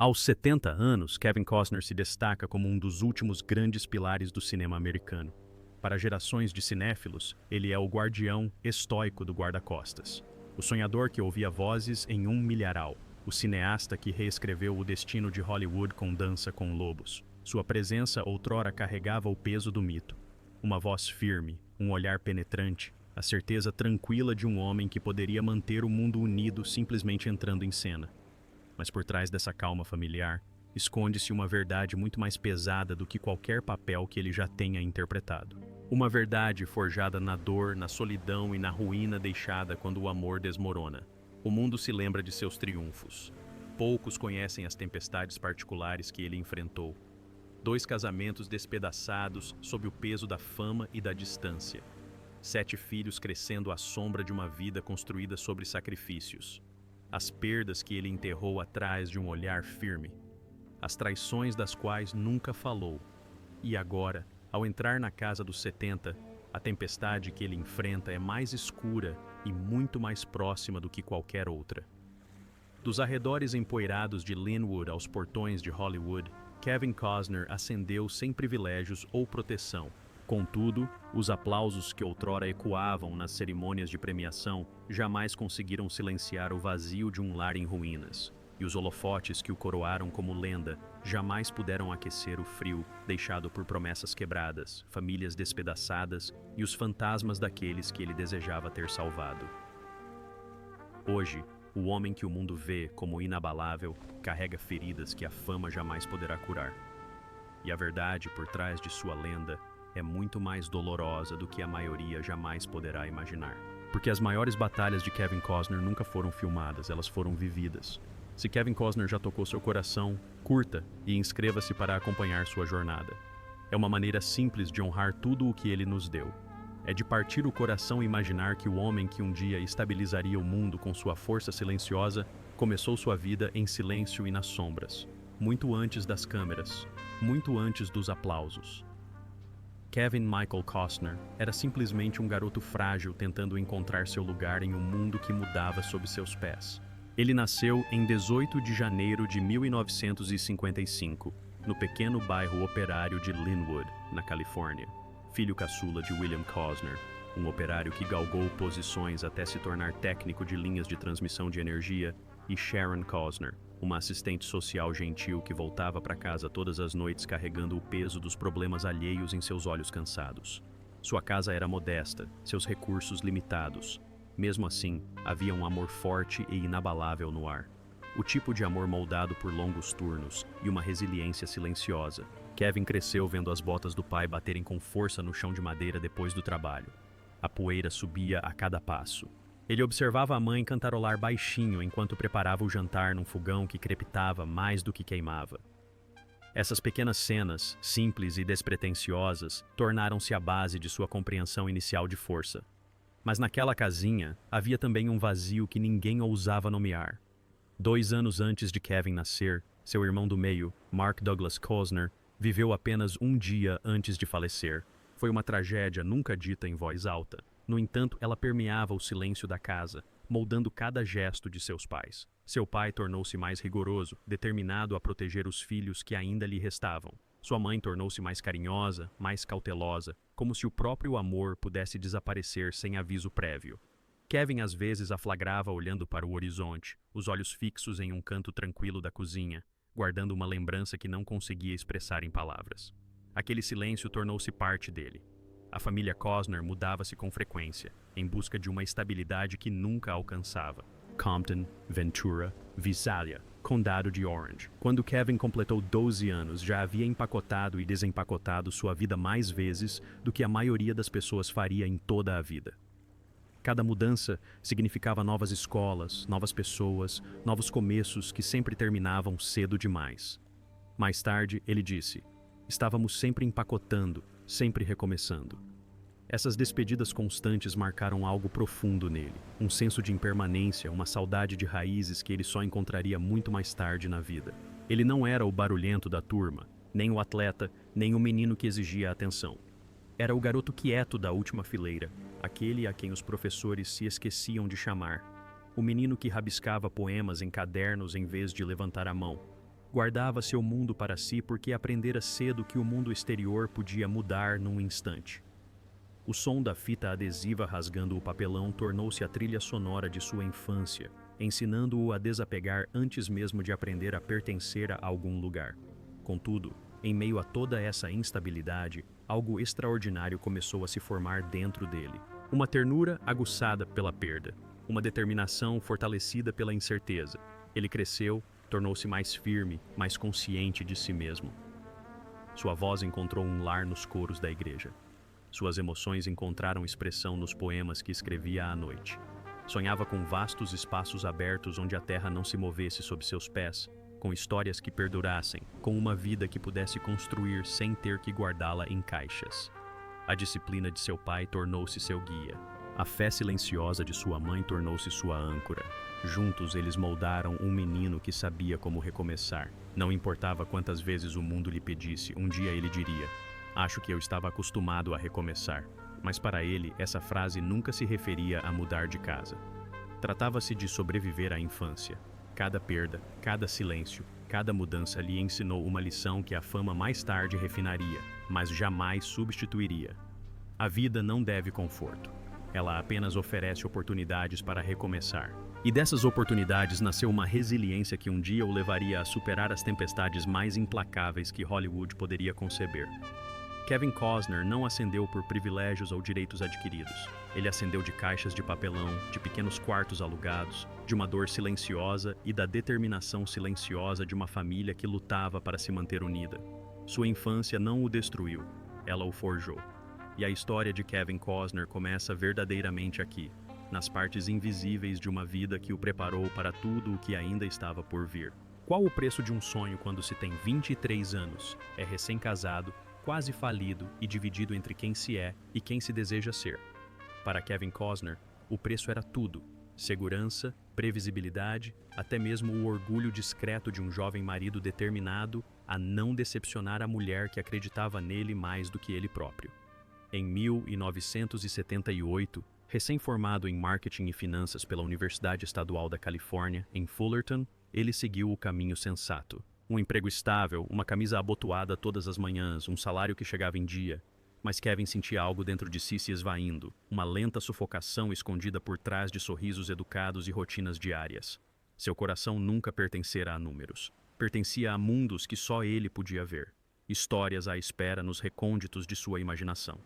Aos 70 anos, Kevin Costner se destaca como um dos últimos grandes pilares do cinema americano. Para gerações de cinéfilos, ele é o guardião estoico do guarda-costas. O sonhador que ouvia vozes em um milharal. O cineasta que reescreveu o destino de Hollywood com Dança com Lobos. Sua presença outrora carregava o peso do mito. Uma voz firme, um olhar penetrante, a certeza tranquila de um homem que poderia manter o mundo unido simplesmente entrando em cena. Mas por trás dessa calma familiar, esconde-se uma verdade muito mais pesada do que qualquer papel que ele já tenha interpretado. Uma verdade forjada na dor, na solidão e na ruína deixada quando o amor desmorona. O mundo se lembra de seus triunfos. Poucos conhecem as tempestades particulares que ele enfrentou. 2 casamentos despedaçados sob o peso da fama e da distância. 7 filhos crescendo à sombra de uma vida construída sobre sacrifícios. As perdas que ele enterrou atrás de um olhar firme. As traições das quais nunca falou. E agora, ao entrar na casa dos 70, a tempestade que ele enfrenta é mais escura e muito mais próxima do que qualquer outra. Dos arredores empoeirados de Linwood aos portões de Hollywood, Kevin Costner ascendeu sem privilégios ou proteção. Contudo, os aplausos que outrora ecoavam nas cerimônias de premiação jamais conseguiram silenciar o vazio de um lar em ruínas, e os holofotes que o coroaram como lenda jamais puderam aquecer o frio deixado por promessas quebradas, famílias despedaçadas e os fantasmas daqueles que ele desejava ter salvado. Hoje, o homem que o mundo vê como inabalável carrega feridas que a fama jamais poderá curar. E a verdade por trás de sua lenda é muito mais dolorosa do que a maioria jamais poderá imaginar. Porque as maiores batalhas de Kevin Costner nunca foram filmadas, elas foram vividas. Se Kevin Costner já tocou seu coração, curta e inscreva-se para acompanhar sua jornada. É uma maneira simples de honrar tudo o que ele nos deu. É de partir o coração e imaginar que o homem que um dia estabilizaria o mundo com sua força silenciosa começou sua vida em silêncio e nas sombras. Muito antes das câmeras, muito antes dos aplausos. Kevin Michael Costner era simplesmente um garoto frágil tentando encontrar seu lugar em um mundo que mudava sob seus pés. Ele nasceu em 18 de janeiro de 1955, no pequeno bairro operário de Linwood, na Califórnia. Filho caçula de William Costner, um operário que galgou posições até se tornar técnico de linhas de transmissão de energia, e Sharon Costner, uma assistente social gentil que voltava para casa todas as noites carregando o peso dos problemas alheios em seus olhos cansados. Sua casa era modesta, seus recursos limitados. Mesmo assim, havia um amor forte e inabalável no ar. O tipo de amor moldado por longos turnos e uma resiliência silenciosa. Kevin cresceu vendo as botas do pai baterem com força no chão de madeira depois do trabalho. A poeira subia a cada passo. Ele observava a mãe cantarolar baixinho enquanto preparava o jantar num fogão que crepitava mais do que queimava. Essas pequenas cenas, simples e despretensiosas, tornaram-se a base de sua compreensão inicial de força. Mas naquela casinha havia também um vazio que ninguém ousava nomear. 2 anos antes de Kevin nascer, seu irmão do meio, Mark Douglas Costner, viveu apenas um dia antes de falecer. Foi uma tragédia nunca dita em voz alta. No entanto, ela permeava o silêncio da casa, moldando cada gesto de seus pais. Seu pai tornou-se mais rigoroso, determinado a proteger os filhos que ainda lhe restavam. Sua mãe tornou-se mais carinhosa, mais cautelosa, como se o próprio amor pudesse desaparecer sem aviso prévio. Kevin às vezes a flagrava olhando para o horizonte, os olhos fixos em um canto tranquilo da cozinha, guardando uma lembrança que não conseguia expressar em palavras. Aquele silêncio tornou-se parte dele. A família Costner mudava-se com frequência, em busca de uma estabilidade que nunca alcançava. Compton, Ventura, Visalia, Condado de Orange. Quando Kevin completou 12 anos, já havia empacotado e desempacotado sua vida mais vezes do que a maioria das pessoas faria em toda a vida. Cada mudança significava novas escolas, novas pessoas, novos começos que sempre terminavam cedo demais. Mais tarde, ele disse: "Estávamos sempre empacotando, sempre recomeçando." Essas despedidas constantes marcaram algo profundo nele, um senso de impermanência, uma saudade de raízes que ele só encontraria muito mais tarde na vida. Ele não era o barulhento da turma, nem o atleta, nem o menino que exigia atenção. Era o garoto quieto da última fileira, aquele a quem os professores se esqueciam de chamar, o menino que rabiscava poemas em cadernos em vez de levantar a mão, Guardava seu mundo para si porque aprendera cedo que o mundo exterior podia mudar num instante. O som da fita adesiva rasgando o papelão tornou-se a trilha sonora de sua infância, ensinando-o a desapegar antes mesmo de aprender a pertencer a algum lugar. Contudo, em meio a toda essa instabilidade, algo extraordinário começou a se formar dentro dele. Uma ternura aguçada pela perda, uma determinação fortalecida pela incerteza. Ele cresceu, tornou-se mais firme, mais consciente de si mesmo. Sua voz encontrou um lar nos coros da igreja. Suas emoções encontraram expressão nos poemas que escrevia à noite. Sonhava com vastos espaços abertos onde a terra não se movesse sob seus pés, com histórias que perdurassem, com uma vida que pudesse construir sem ter que guardá-la em caixas. A disciplina de seu pai tornou-se seu guia. A fé silenciosa de sua mãe tornou-se sua âncora. Juntos eles moldaram um menino que sabia como recomeçar. Não importava quantas vezes o mundo lhe pedisse, um dia ele diria: "Acho que eu estava acostumado a recomeçar." Mas para ele, essa frase nunca se referia a mudar de casa. Tratava-se de sobreviver à infância. Cada perda, cada silêncio, cada mudança lhe ensinou uma lição que a fama mais tarde refinaria, mas jamais substituiria. A vida não deve conforto. Ela apenas oferece oportunidades para recomeçar. E dessas oportunidades nasceu uma resiliência que um dia o levaria a superar as tempestades mais implacáveis que Hollywood poderia conceber. Kevin Costner não ascendeu por privilégios ou direitos adquiridos. Ele ascendeu de caixas de papelão, de pequenos quartos alugados, de uma dor silenciosa e da determinação silenciosa de uma família que lutava para se manter unida. Sua infância não o destruiu, ela o forjou. E a história de Kevin Costner começa verdadeiramente aqui, nas partes invisíveis de uma vida que o preparou para tudo o que ainda estava por vir. Qual o preço de um sonho quando se tem 23 anos, é recém-casado, quase falido e dividido entre quem se é e quem se deseja ser? Para Kevin Costner, o preço era tudo: segurança, previsibilidade, até mesmo o orgulho discreto de um jovem marido determinado a não decepcionar a mulher que acreditava nele mais do que ele próprio. Em 1978, recém-formado em marketing e finanças pela Universidade Estadual da Califórnia, em Fullerton, ele seguiu o caminho sensato. Um emprego estável, uma camisa abotoada todas as manhãs, um salário que chegava em dia. Mas Kevin sentia algo dentro de si se esvaindo, uma lenta sufocação escondida por trás de sorrisos educados e rotinas diárias. Seu coração nunca pertencera a números. Pertencia a mundos que só ele podia ver. Histórias à espera nos recônditos de sua imaginação.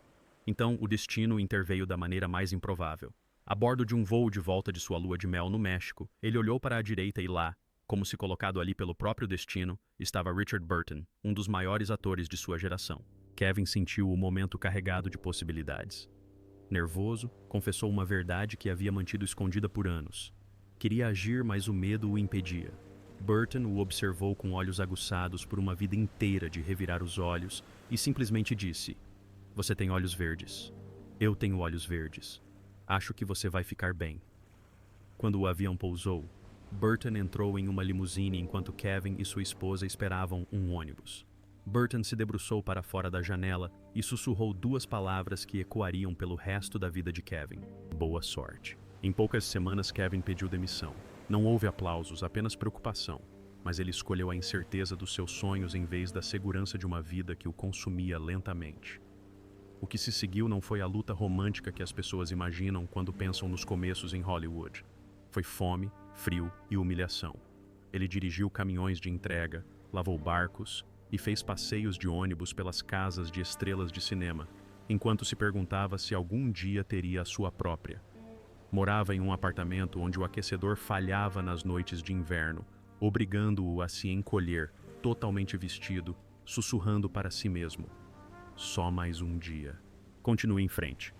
Então, o destino interveio da maneira mais improvável. A bordo de um voo de volta de sua lua de mel no México, ele olhou para a direita e lá, como se colocado ali pelo próprio destino, estava Richard Burton, um dos maiores atores de sua geração. Kevin sentiu o momento carregado de possibilidades. Nervoso, confessou uma verdade que havia mantido escondida por anos. Queria agir, mas o medo o impedia. Burton o observou com olhos aguçados por uma vida inteira de revirar os olhos e simplesmente disse: "Você tem olhos verdes. Eu tenho olhos verdes. Acho que você vai ficar bem." Quando o avião pousou, Burton entrou em uma limusine enquanto Kevin e sua esposa esperavam um ônibus. Burton se debruçou para fora da janela e sussurrou duas palavras que ecoariam pelo resto da vida de Kevin: "Boa sorte." Em poucas semanas, Kevin pediu demissão. Não houve aplausos, apenas preocupação. Mas ele escolheu a incerteza dos seus sonhos em vez da segurança de uma vida que o consumia lentamente. O que se seguiu não foi a luta romântica que as pessoas imaginam quando pensam nos começos em Hollywood. Foi fome, frio e humilhação. Ele dirigiu caminhões de entrega, lavou barcos e fez passeios de ônibus pelas casas de estrelas de cinema, enquanto se perguntava se algum dia teria a sua própria. Morava em um apartamento onde o aquecedor falhava nas noites de inverno, obrigando-o a se encolher, totalmente vestido, sussurrando para si mesmo: "Só mais um dia." Continue em frente.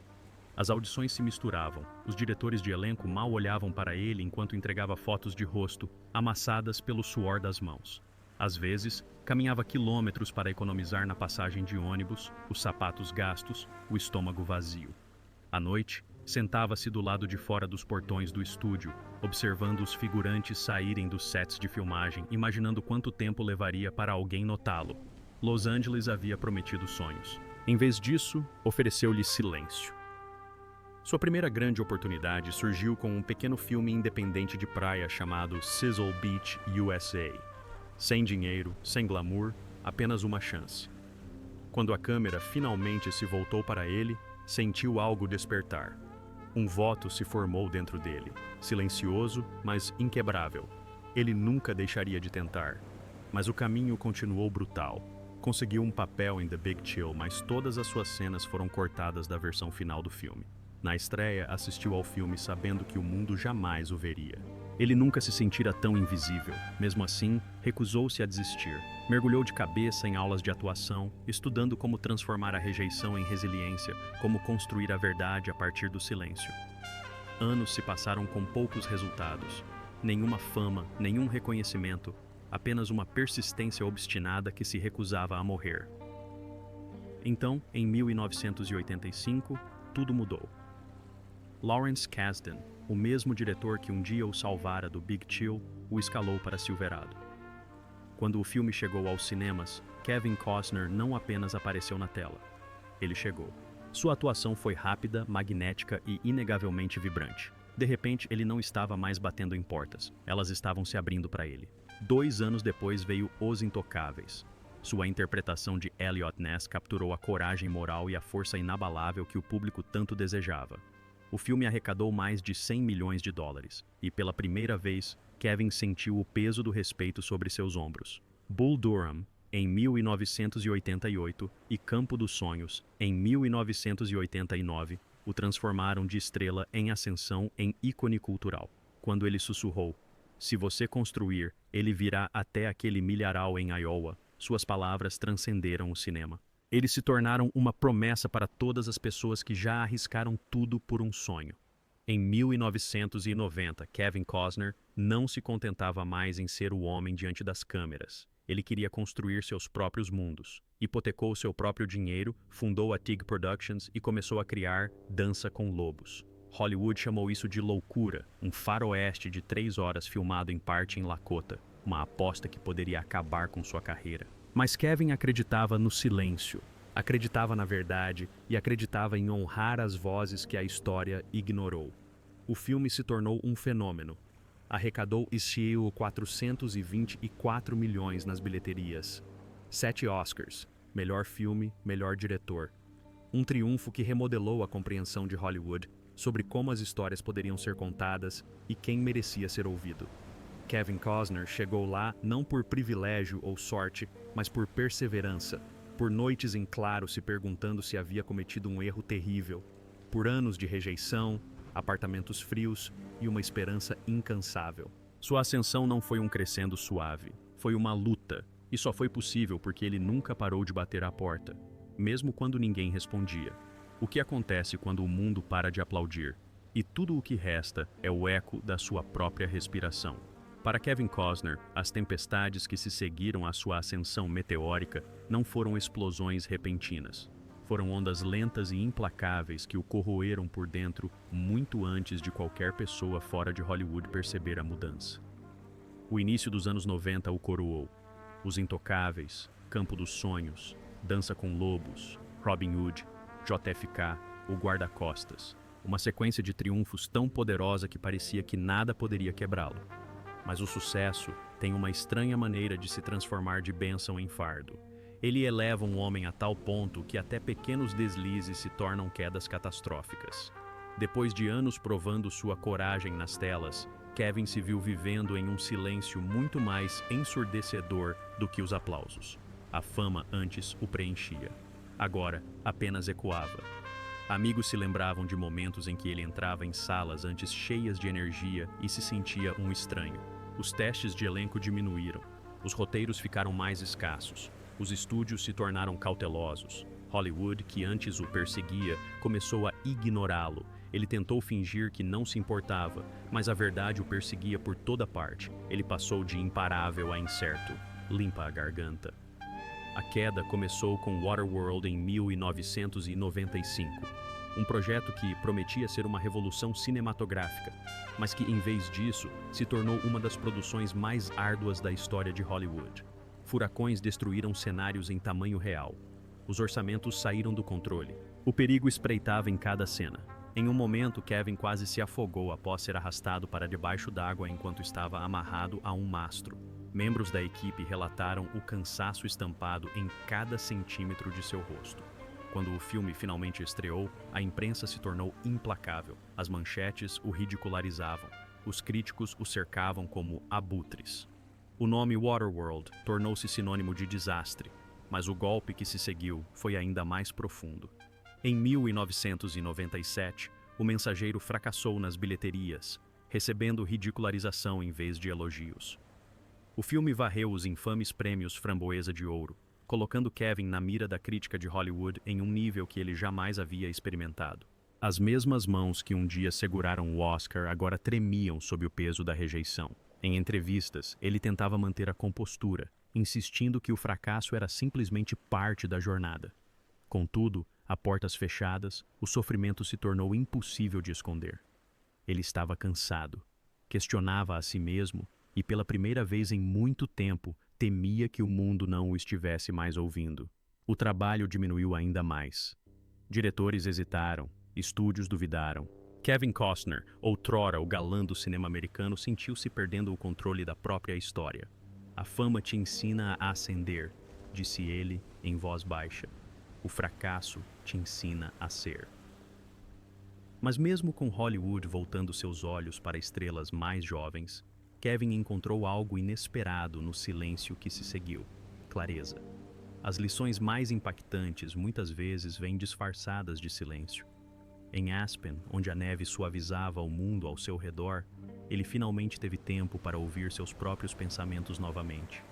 As audições se misturavam. Os diretores de elenco mal olhavam para ele enquanto entregava fotos de rosto, amassadas pelo suor das mãos. Às vezes, caminhava quilômetros para economizar na passagem de ônibus, os sapatos gastos, o estômago vazio. À noite, sentava-se do lado de fora dos portões do estúdio, observando os figurantes saírem dos sets de filmagem, imaginando quanto tempo levaria para alguém notá-lo. Los Angeles havia prometido sonhos. Em vez disso, ofereceu-lhe silêncio. Sua primeira grande oportunidade surgiu com um pequeno filme independente de praia chamado Sizzle Beach, USA. Sem dinheiro, sem glamour, apenas uma chance. Quando a câmera finalmente se voltou para ele, sentiu algo despertar. Um voto se formou dentro dele, silencioso, mas inquebrável. Ele nunca deixaria de tentar. Mas o caminho continuou brutal. Conseguiu um papel em The Big Chill, mas todas as suas cenas foram cortadas da versão final do filme. Na estreia, assistiu ao filme sabendo que o mundo jamais o veria. Ele nunca se sentira tão invisível. Mesmo assim, recusou-se a desistir. Mergulhou de cabeça em aulas de atuação, estudando como transformar a rejeição em resiliência, como construir a verdade a partir do silêncio. Anos se passaram com poucos resultados. Nenhuma fama, nenhum reconhecimento, apenas uma persistência obstinada que se recusava a morrer. Então, em 1985, tudo mudou. Lawrence Kasdan, o mesmo diretor que um dia o salvara do Big Chill, o escalou para Silverado. Quando o filme chegou aos cinemas, Kevin Costner não apenas apareceu na tela. Ele chegou. Sua atuação foi rápida, magnética e inegavelmente vibrante. De repente, ele não estava mais batendo em portas. Elas estavam se abrindo para ele. 2 anos depois veio Os Intocáveis. Sua interpretação de Eliot Ness capturou a coragem moral e a força inabalável que o público tanto desejava. O filme arrecadou mais de 100 milhões de dólares, e pela primeira vez, Kevin sentiu o peso do respeito sobre seus ombros. Bull Durham, em 1988, e Campo dos Sonhos, em 1989, o transformaram de estrela em ascensão em ícone cultural. Quando ele sussurrou, "Se você construir, ele virá até aquele milharal em Iowa", suas palavras transcenderam o cinema. Eles se tornaram uma promessa para todas as pessoas que já arriscaram tudo por um sonho. Em 1990, Kevin Costner não se contentava mais em ser o homem diante das câmeras. Ele queria construir seus próprios mundos. Hipotecou seu próprio dinheiro, fundou a TIG Productions e começou a criar Dança com Lobos. Hollywood chamou isso de loucura, um faroeste de 3 horas filmado em parte em Lakota, uma aposta que poderia acabar com sua carreira. Mas Kevin acreditava no silêncio, acreditava na verdade e acreditava em honrar as vozes que a história ignorou. O filme se tornou um fenômeno. Arrecadou 424 milhões nas bilheterias. 7 Oscars, melhor filme, melhor diretor. Um triunfo que remodelou a compreensão de Hollywood sobre como as histórias poderiam ser contadas e quem merecia ser ouvido. Kevin Costner chegou lá não por privilégio ou sorte, mas por perseverança, por noites em claro se perguntando se havia cometido um erro terrível, por anos de rejeição, apartamentos frios e uma esperança incansável. Sua ascensão não foi um crescendo suave, foi uma luta, e só foi possível porque ele nunca parou de bater à porta, mesmo quando ninguém respondia. O que acontece quando o mundo para de aplaudir? E tudo o que resta é o eco da sua própria respiração. Para Kevin Costner, as tempestades que se seguiram à sua ascensão meteórica não foram explosões repentinas. Foram ondas lentas e implacáveis que o corroeram por dentro muito antes de qualquer pessoa fora de Hollywood perceber a mudança. O início dos anos 90 o coroou. Os Intocáveis, Campo dos Sonhos, Dança com Lobos, Robin Hood, JFK, O Guarda-Costas. Uma sequência de triunfos tão poderosa que parecia que nada poderia quebrá-lo. Mas o sucesso tem uma estranha maneira de se transformar de bênção em fardo. Ele eleva um homem a tal ponto que até pequenos deslizes se tornam quedas catastróficas. Depois de anos provando sua coragem nas telas, Kevin se viu vivendo em um silêncio muito mais ensurdecedor do que os aplausos. A fama antes o preenchia. Agora, apenas ecoava. Amigos se lembravam de momentos em que ele entrava em salas antes cheias de energia e se sentia um estranho. Os testes de elenco diminuíram. Os roteiros ficaram mais escassos. Os estúdios se tornaram cautelosos. Hollywood, que antes o perseguia, começou a ignorá-lo. Ele tentou fingir que não se importava, mas a verdade o perseguia por toda parte. Ele passou de imparável a incerto. Limpa a garganta. A queda começou com Waterworld em 1995, um projeto que prometia ser uma revolução cinematográfica, mas que, em vez disso, se tornou uma das produções mais árduas da história de Hollywood. Furacões destruíram cenários em tamanho real. Os orçamentos saíram do controle. O perigo espreitava em cada cena. Em um momento, Kevin quase se afogou após ser arrastado para debaixo d'água enquanto estava amarrado a um mastro. Membros da equipe relataram o cansaço estampado em cada centímetro de seu rosto. Quando o filme finalmente estreou, a imprensa se tornou implacável. As manchetes o ridicularizavam. Os críticos o cercavam como abutres. O nome Waterworld tornou-se sinônimo de desastre, mas o golpe que se seguiu foi ainda mais profundo. Em 1997, o mensageiro fracassou nas bilheterias, recebendo ridicularização em vez de elogios. O filme varreu os infames prêmios Framboesa de Ouro, colocando Kevin na mira da crítica de Hollywood em um nível que ele jamais havia experimentado. As mesmas mãos que um dia seguraram o Oscar agora tremiam sob o peso da rejeição. Em entrevistas, ele tentava manter a compostura, insistindo que o fracasso era simplesmente parte da jornada. Contudo, a portas fechadas, o sofrimento se tornou impossível de esconder. Ele estava cansado, questionava a si mesmo e, pela primeira vez em muito tempo, temia que o mundo não o estivesse mais ouvindo. O trabalho diminuiu ainda mais. Diretores hesitaram, estúdios duvidaram. Kevin Costner, outrora o galã do cinema americano, sentiu-se perdendo o controle da própria história. A fama te ensina a ascender, disse ele em voz baixa. O fracasso te ensina a ser. Mas mesmo com Hollywood voltando seus olhos para estrelas mais jovens, Kevin encontrou algo inesperado no silêncio que se seguiu: clareza. As lições mais impactantes muitas vezes vêm disfarçadas de silêncio. Em Aspen, onde a neve suavizava o mundo ao seu redor, ele finalmente teve tempo para ouvir seus próprios pensamentos novamente.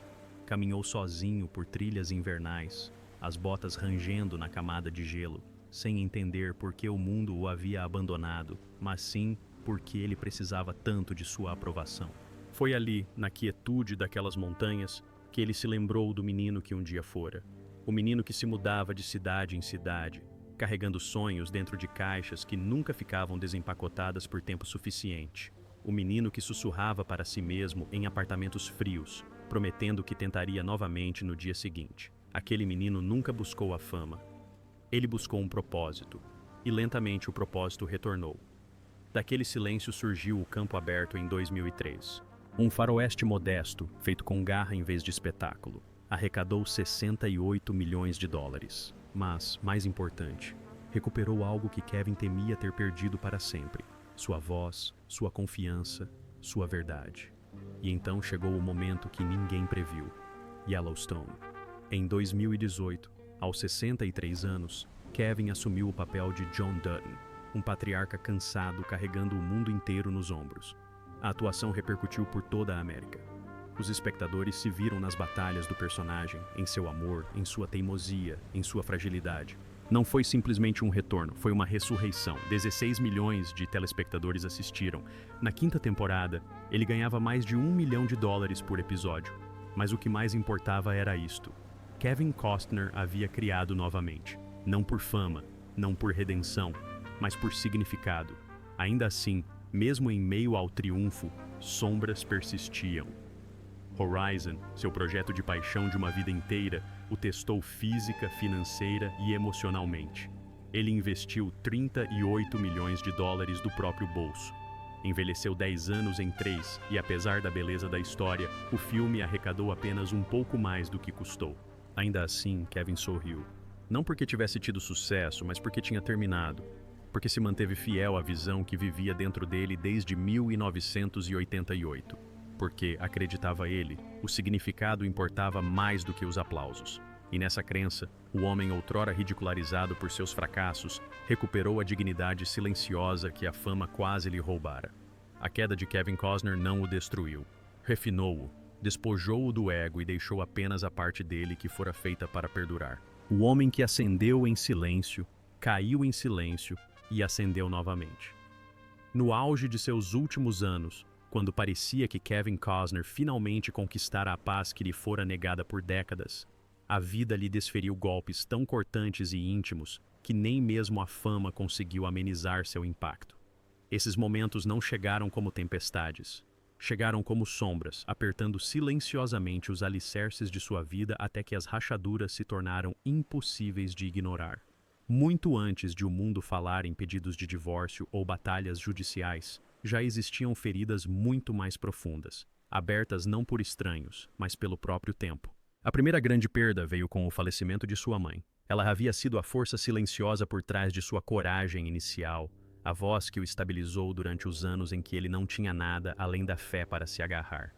Caminhou sozinho por trilhas invernais, as botas rangendo na camada de gelo, sem entender por que o mundo o havia abandonado, mas sim porque ele precisava tanto de sua aprovação. Foi ali, na quietude daquelas montanhas, que ele se lembrou do menino que um dia fora. O menino que se mudava de cidade em cidade, carregando sonhos dentro de caixas que nunca ficavam desempacotadas por tempo suficiente. O menino que sussurrava para si mesmo em apartamentos frios, prometendo que tentaria novamente no dia seguinte. Aquele menino nunca buscou a fama. Ele buscou um propósito, e lentamente o propósito retornou. Daquele silêncio surgiu o Campo Aberto em 2003. Um faroeste modesto, feito com garra em vez de espetáculo. Arrecadou 68 milhões de dólares. Mas, mais importante, recuperou algo que Kevin temia ter perdido para sempre: sua voz, sua confiança, sua verdade. E então chegou o momento que ninguém previu: Yellowstone. Em 2018, aos 63 anos, Kevin assumiu o papel de John Dutton, um patriarca cansado carregando o mundo inteiro nos ombros. A atuação repercutiu por toda a América. Os espectadores se viram nas batalhas do personagem, em seu amor, em sua teimosia, em sua fragilidade. Não foi simplesmente um retorno, foi uma ressurreição. 16 milhões de telespectadores assistiram. Na quinta temporada, ele ganhava mais de $1 milhão por episódio. Mas o que mais importava era isto: Kevin Costner havia criado novamente. Não por fama, não por redenção, mas por significado. Ainda assim, mesmo em meio ao triunfo, sombras persistiam. Horizon, seu projeto de paixão de uma vida inteira, o testou física, financeira e emocionalmente. Ele investiu 38 milhões de dólares do próprio bolso. Envelheceu 10 anos em 3 e, apesar da beleza da história, o filme arrecadou apenas um pouco mais do que custou. Ainda assim, Kevin sorriu. Não porque tivesse tido sucesso, mas porque tinha terminado. Porque se manteve fiel à visão que vivia dentro dele desde 1988. Porque, acreditava ele, o significado importava mais do que os aplausos. E nessa crença, o homem outrora ridicularizado por seus fracassos recuperou a dignidade silenciosa que a fama quase lhe roubara. A queda de Kevin Costner não o destruiu. Refinou-o, despojou-o do ego e deixou apenas a parte dele que fora feita para perdurar. O homem que ascendeu em silêncio, caiu em silêncio e ascendeu novamente. No auge de seus últimos anos, quando parecia que Kevin Costner finalmente conquistara a paz que lhe fora negada por décadas, a vida lhe desferiu golpes tão cortantes e íntimos que nem mesmo a fama conseguiu amenizar seu impacto. Esses momentos não chegaram como tempestades. Chegaram como sombras, apertando silenciosamente os alicerces de sua vida até que as rachaduras se tornaram impossíveis de ignorar. Muito antes de o mundo falar em pedidos de divórcio ou batalhas judiciais, já existiam feridas muito mais profundas, abertas não por estranhos, mas pelo próprio tempo. A primeira grande perda veio com o falecimento de sua mãe. Ela havia sido a força silenciosa por trás de sua coragem inicial, a voz que o estabilizou durante os anos em que ele não tinha nada além da fé para se agarrar.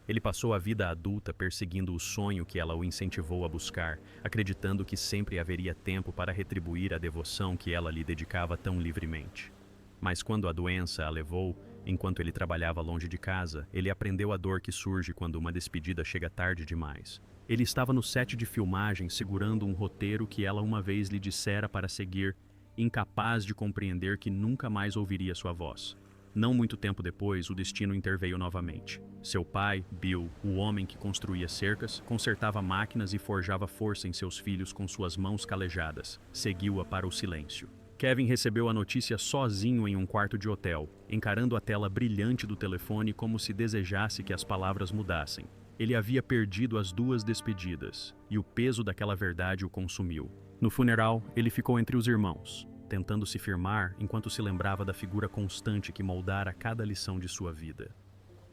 Ele passou a vida adulta perseguindo o sonho que ela o incentivou a buscar, acreditando que sempre haveria tempo para retribuir a devoção que ela lhe dedicava tão livremente. Mas quando a doença a levou, enquanto ele trabalhava longe de casa, ele aprendeu a dor que surge quando uma despedida chega tarde demais. Ele estava no set de filmagem segurando um roteiro que ela uma vez lhe dissera para seguir, incapaz de compreender que nunca mais ouviria sua voz. Não muito tempo depois, o destino interveio novamente. Seu pai, Bill, o homem que construía cercas, consertava máquinas e forjava força em seus filhos com suas mãos calejadas, seguiu-a para o silêncio. Kevin recebeu a notícia sozinho em um quarto de hotel, encarando a tela brilhante do telefone como se desejasse que as palavras mudassem. Ele havia perdido as duas despedidas, e o peso daquela verdade o consumiu. No funeral, ele ficou entre os irmãos, tentando se firmar enquanto se lembrava da figura constante que moldara cada lição de sua vida.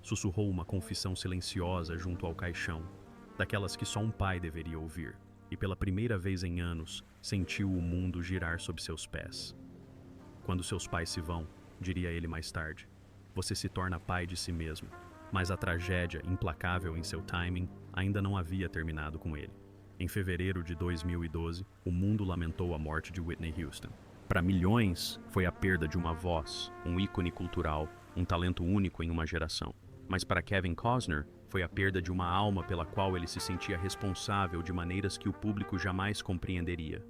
Sussurrou uma confissão silenciosa junto ao caixão, daquelas que só um pai deveria ouvir, e pela primeira vez em anos, sentiu o mundo girar sob seus pés. Quando seus pais se vão, diria ele mais tarde, você se torna pai de si mesmo. Mas a tragédia, implacável em seu timing, ainda não havia terminado com ele. Em fevereiro de 2012, o mundo lamentou a morte de Whitney Houston. Para milhões, foi a perda de uma voz, um ícone cultural, um talento único em uma geração. Mas para Kevin Costner, foi a perda de uma alma pela qual ele se sentia responsável de maneiras que o público jamais compreenderia.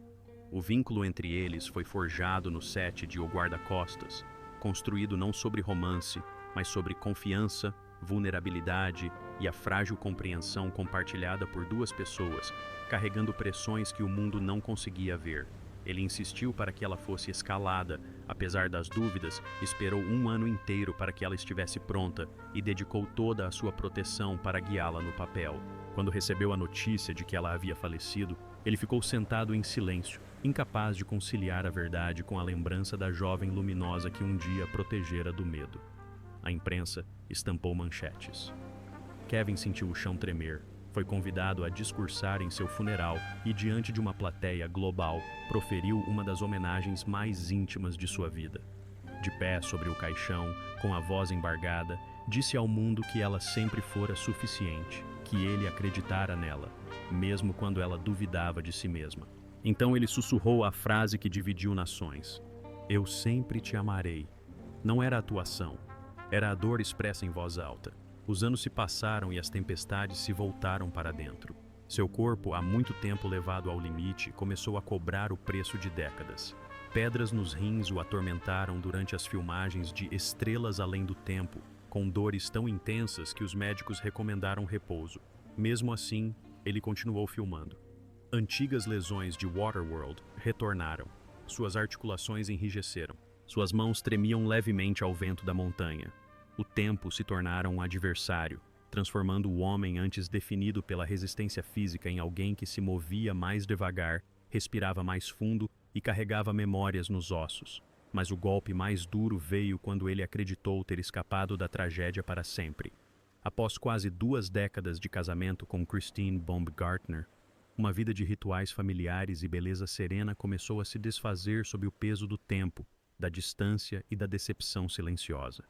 O vínculo entre eles foi forjado no set de O Guarda-Costas, construído não sobre romance, mas sobre confiança, vulnerabilidade e a frágil compreensão compartilhada por duas pessoas, carregando pressões que o mundo não conseguia ver. Ele insistiu para que ela fosse escalada, apesar das dúvidas, esperou um ano inteiro para que ela estivesse pronta e dedicou toda a sua proteção para guiá-la no papel. Quando recebeu a notícia de que ela havia falecido, ele ficou sentado em silêncio, incapaz de conciliar a verdade com a lembrança da jovem luminosa que um dia protegera do medo. A imprensa estampou manchetes. Kevin sentiu o chão tremer. Foi convidado a discursar em seu funeral e, diante de uma plateia global, proferiu uma das homenagens mais íntimas de sua vida. De pé sobre o caixão, com a voz embargada, disse ao mundo que ela sempre fora suficiente, que ele acreditara nela, mesmo quando ela duvidava de si mesma. Então ele sussurrou a frase que dividiu nações: "Eu sempre te amarei." Não era atuação. Era a dor expressa em voz alta. Os anos se passaram e as tempestades se voltaram para dentro. Seu corpo, há muito tempo levado ao limite, começou a cobrar o preço de décadas. Pedras nos rins o atormentaram durante as filmagens de Estrelas Além do Tempo, com dores tão intensas que os médicos recomendaram repouso. Mesmo assim, ele continuou filmando. Antigas lesões de Waterworld retornaram. Suas articulações enrijeceram. Suas mãos tremiam levemente ao vento da montanha. O tempo se tornara um adversário, transformando o homem antes definido pela resistência física em alguém que se movia mais devagar, respirava mais fundo e carregava memórias nos ossos. Mas o golpe mais duro veio quando ele acreditou ter escapado da tragédia para sempre. Após quase 2 décadas de casamento com Christine Baumgartner, uma vida de rituais familiares e beleza serena começou a se desfazer sob o peso do tempo, da distância e da decepção silenciosa.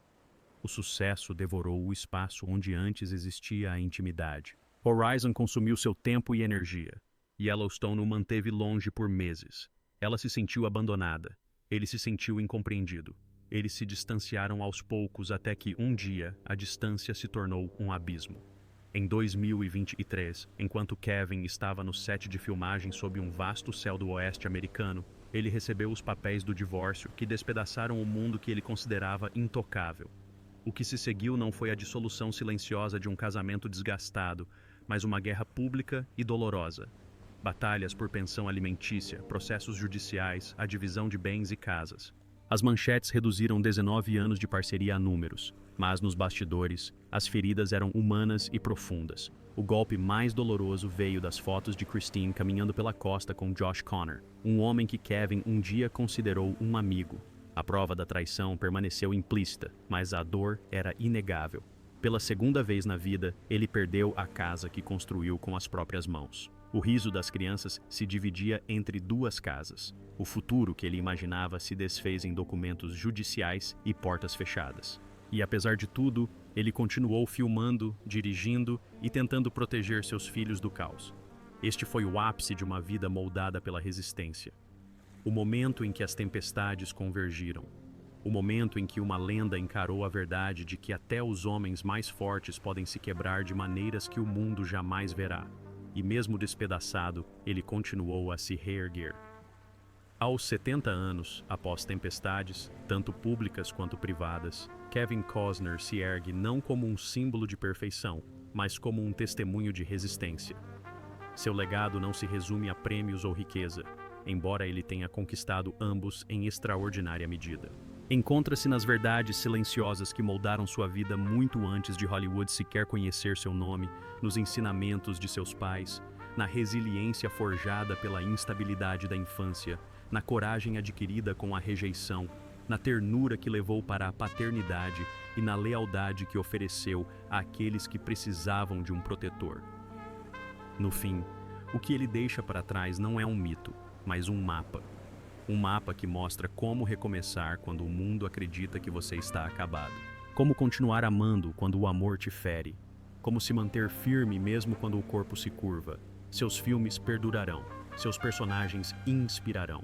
O sucesso devorou o espaço onde antes existia a intimidade. Horizon consumiu seu tempo e energia. Yellowstone o manteve longe por meses. Ela se sentiu abandonada. Ele se sentiu incompreendido. Eles se distanciaram aos poucos até que, um dia, a distância se tornou um abismo. Em 2023, enquanto Kevin estava no set de filmagem sob um vasto céu do oeste americano, ele recebeu os papéis do divórcio que despedaçaram o mundo que ele considerava intocável. O que se seguiu não foi a dissolução silenciosa de um casamento desgastado, mas uma guerra pública e dolorosa. Batalhas por pensão alimentícia, processos judiciais, a divisão de bens e casas. As manchetes reduziram 19 anos de parceria a números, mas nos bastidores, as feridas eram humanas e profundas. O golpe mais doloroso veio das fotos de Christine caminhando pela costa com Josh Connor, um homem que Kevin um dia considerou um amigo. A prova da traição permaneceu implícita, mas a dor era inegável. Pela segunda vez na vida, ele perdeu a casa que construiu com as próprias mãos. O riso das crianças se dividia entre duas casas. O futuro que ele imaginava se desfez em documentos judiciais e portas fechadas. E apesar de tudo, ele continuou filmando, dirigindo e tentando proteger seus filhos do caos. Este foi o ápice de uma vida moldada pela resistência. O momento em que as tempestades convergiram. O momento em que uma lenda encarou a verdade de que até os homens mais fortes podem se quebrar de maneiras que o mundo jamais verá. E mesmo despedaçado, ele continuou a se reerguer. Aos 70 anos, após tempestades, tanto públicas quanto privadas, Kevin Costner se ergue não como um símbolo de perfeição, mas como um testemunho de resistência. Seu legado não se resume a prêmios ou riqueza, embora ele tenha conquistado ambos em extraordinária medida. Encontra-se nas verdades silenciosas que moldaram sua vida muito antes de Hollywood sequer conhecer seu nome, nos ensinamentos de seus pais, na resiliência forjada pela instabilidade da infância, na coragem adquirida com a rejeição, na ternura que levou para a paternidade e na lealdade que ofereceu àqueles que precisavam de um protetor. No fim, o que ele deixa para trás não é um mito, mas um mapa. Um mapa que mostra como recomeçar quando o mundo acredita que você está acabado. Como continuar amando quando o amor te fere. Como se manter firme mesmo quando o corpo se curva. Seus filmes perdurarão. Seus personagens inspirarão.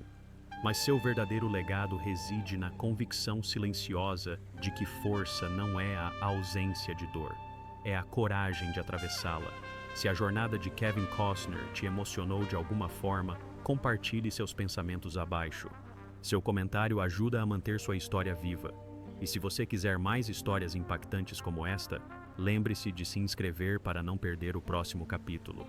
Mas seu verdadeiro legado reside na convicção silenciosa de que força não é a ausência de dor. É a coragem de atravessá-la. Se a jornada de Kevin Costner te emocionou de alguma forma, compartilhe seus pensamentos abaixo. Seu comentário ajuda a manter sua história viva. E se você quiser mais histórias impactantes como esta, lembre-se de se inscrever para não perder o próximo capítulo.